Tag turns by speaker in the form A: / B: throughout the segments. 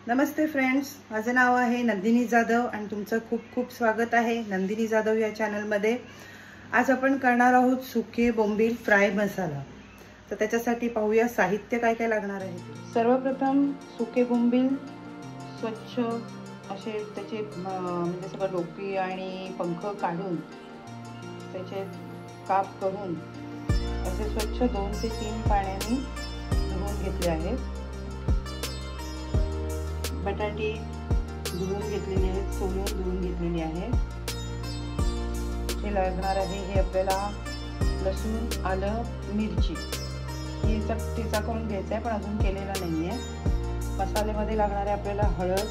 A: नमस्ते friends, माझे नाव आहे नंदिनी जाधव आणि तुमचं खूप खूप स्वागत आहे नंदिनी जाधव या चॅनलमध्ये। आज आपण करणार आहोत सुके बोंबील फ्राय मसाला। तर त्याच्यासाठी पाहूया साहित्य काय काय लागणार आहे। सर्वप्रथम सुके बोंबील स्वच्छ असे त्याचे म्हणजे सगळं डोकी आणि पंख काढून त्याचे काप करून असे स्वच्छ 2 ते 3 पाण्याने धुवून घेतले आहेत। बटाटे धुवून घेतलेले आहेत, सोलून धुवून घेतलेले आहेत। हे लागणार आहे हे आपल्याला लसूण, आलं, मिरची हे ठेचा करून घ्यायचा आहे पण अजून केलेला नाहीये। मसाल्यामध्ये लागणार आहे आपल्याला हळद,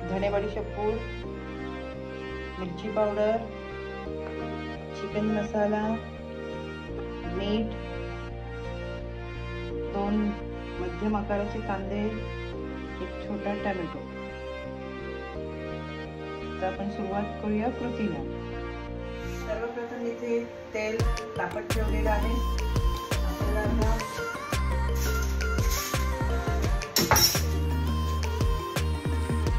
A: धने बडीशेप पूड, मिरची पावडर, चिकन मसाला, मीठ, 2 मध्यम आकाराचे कांदे, 1 छोटा टोमॅटो। तर आपण सुरुवात करूया कृतीला। सर्वप्रथम इथे तेल तापत ठेवलेलं आहे। आपल्याला आता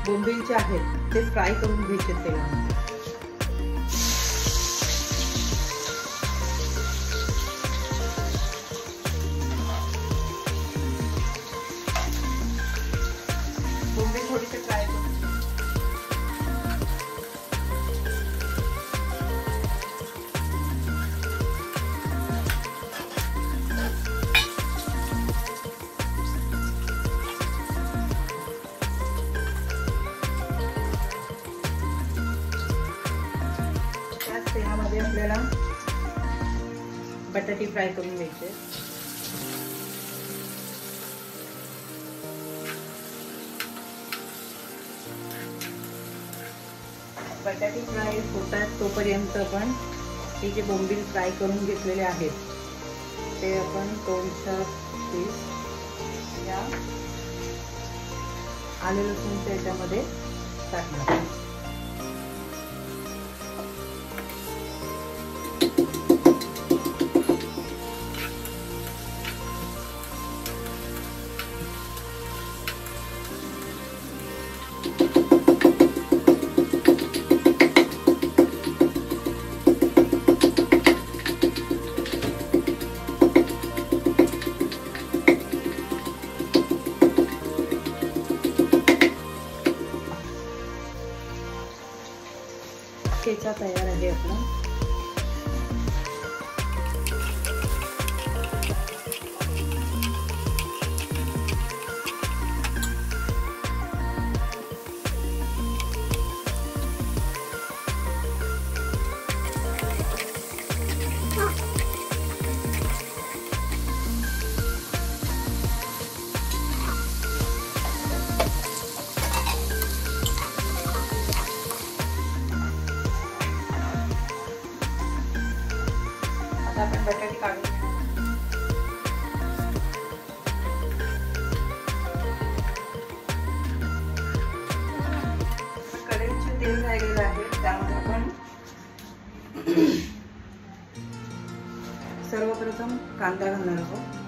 A: बोंबील जे आहेत ते फ्राय करून घ्यायचे तेलामध्ये। बोंबील थोडीसे फ्राय करून त्याच तेलामध्ये आपल्याला बटाटे फ्राय करून घ्यायचे। बटाटे फ्राय होतात तोपर्यंत आपण हे जे बोंबील फ्राय करून घेतलेले आहेत ते आपण 2-4 पीस या आले लसूणच्या याच्यामध्ये टाकणार। ठेचा तयार आहे आपला। आपण बटाटे काढून कढईचे तेल राहिलेलं आहे त्यामध्ये आपण सर्वप्रथम कांदा घालणार आहोत।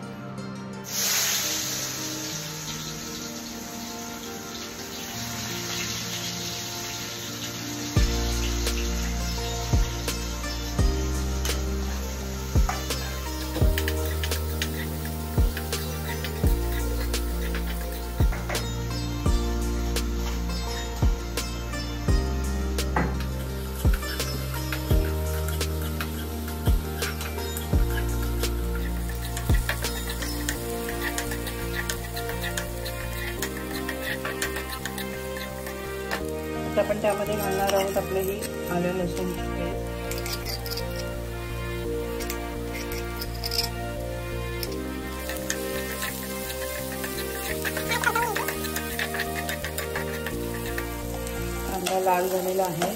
A: आपण त्यामध्ये घालणार आहोत आपले ही आलं लसूणची पेस्ट। कांदा लाल झालेला आहे।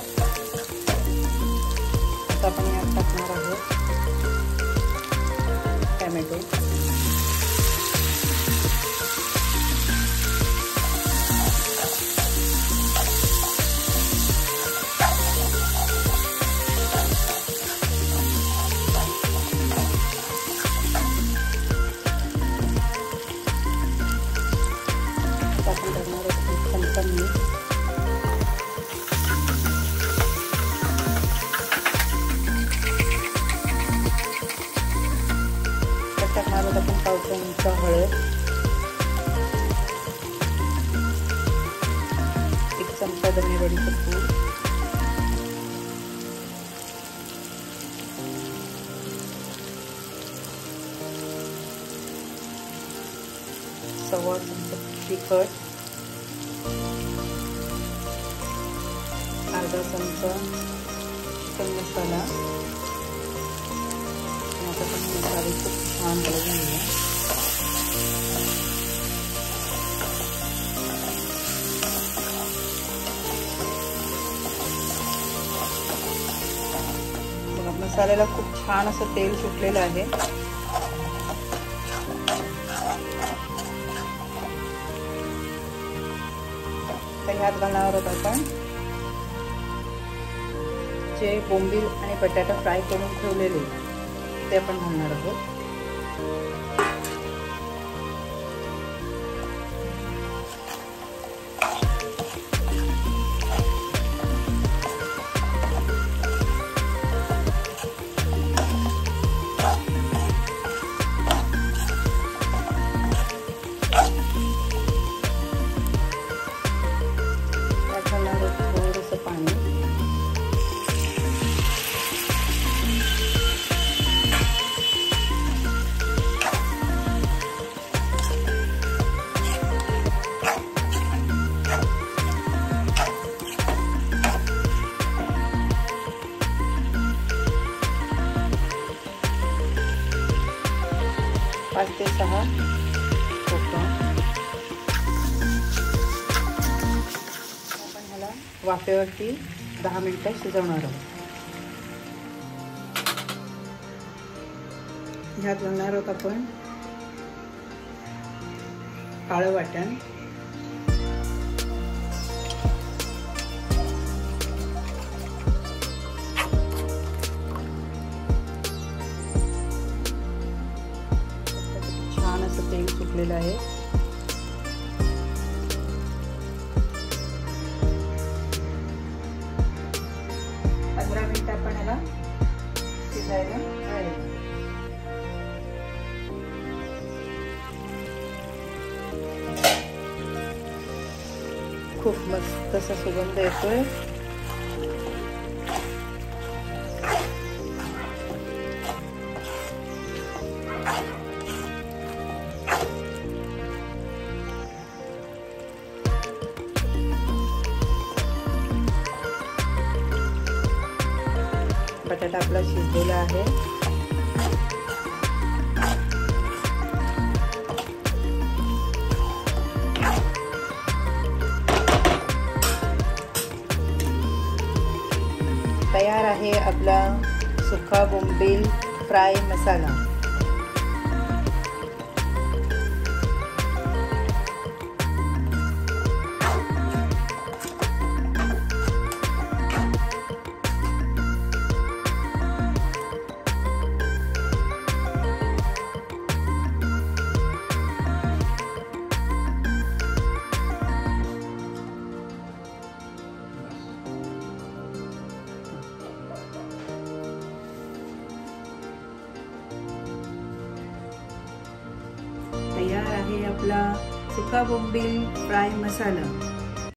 A: आता आपण यात टाकणार आहोत टोमॅटो। धने बडीशेप पूड, सव्वा चमचा तिखट, अर्धा चमचा चिकन मसाला. आता पण मसाले खूप छान भाजून घेऊया. मसाल्याला खूप छान असं तेल सुटलेलं आहे. तर ह्यात घालणार आहोत आपण जे बोंबील आणि बटाटा फ्राय करून ठेवलेले ते आपण घालणार आहोत. थोडंसं पाणी, पाच ते सहा कोकम. आपण ह्याला वाफेवरती 10 मिनिटं शिजवणार आहोत. ह्यात घालणार आहोत आपण काळं वाटण, छान असं तेल सुटलेलं आहे. आपण ह्याला शिजायला घालायचं. खूप मस्त असा सुगंध येतोय. बटाटा आपला शिजलेला आहे. तयार आहे आपला सुका बोंबील फ्राय मसाला. तयार आहे आपला सुका बोंबील फ्राय मसाला.